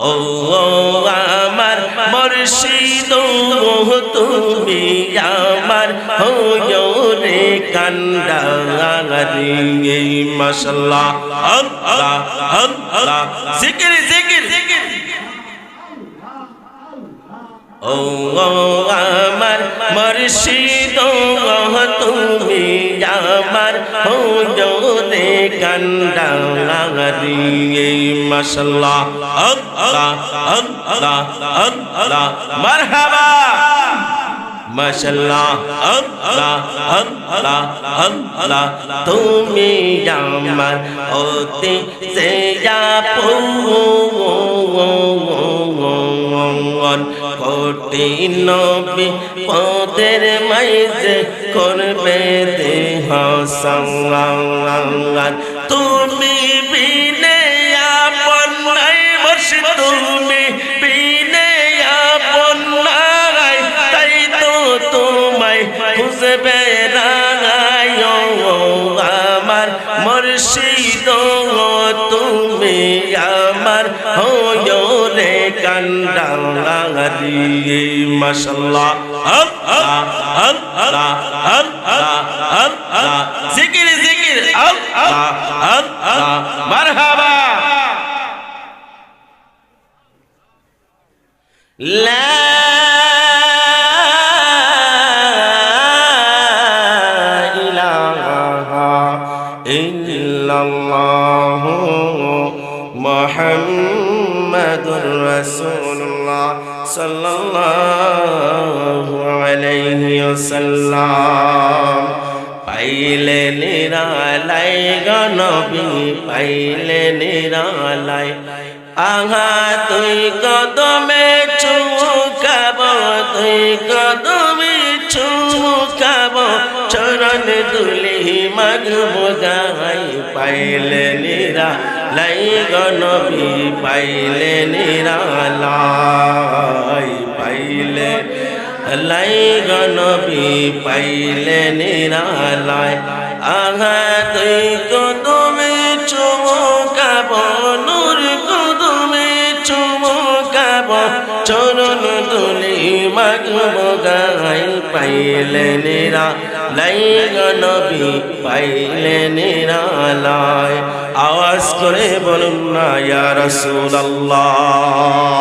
ও আমার মুর্শিদ তুমি আমার হইও রে কান্ডারি মাশাআল্লাহ আল্লাহ আল্লাহ জিকির জিকির ও আমার মুর্শিদ তুমি আমার হইও রে কান্ডারি মাশাআল্লাহ আল্লাহ আল্লাহ আল্লাহ মারহাবা মাশাআল্লাহ আল্লাহ আল্লাহ আল্লাহ তুমি আমার অতি আপন কোটি নবী পদের মাঝে করবে দেহ সংগান তুমি বিনে আপন নাই মুর্শিদ তুমি বিনে আপন নাই তাই তো তোমায় খুঁজবে রাঙায় আমার মুর্শিদ তুমি আমার হইও রে কান্ডারি মাশাআল্লাহ আল্লাহ আল্লাহ আল্লাহ আল্লাহ জিকির জিকির আল্লাহ আল্লাহ মারহাবা লা ইলাহা ইল্লাল্লাহ মুহাম্মাদুর রাসূলুল্লাহ সাল্লাল্লাহু আলাইহি ওয়াসাল্লাম পাইলে নিরালাই গনবী পাইলে নিরালাই আহা তুই কদমে চুমুকাব তুই কদমে চুমুকাব চরণ দুলি মাগব গাই পাইলে নিরালাই গনবী পাইলে নিরালাই পাইলে লাই গনবী পাইলে নিরালাই আহা তুই কদমে চুমুকাব নূর কদমে চুমুকাব চরণ দুলি মাগব গাই পাইলে নিরালাই গনবী পাইলে নিরালাই আওয়াজ করে বলুন না ইয়া রাসূলুল্লাহ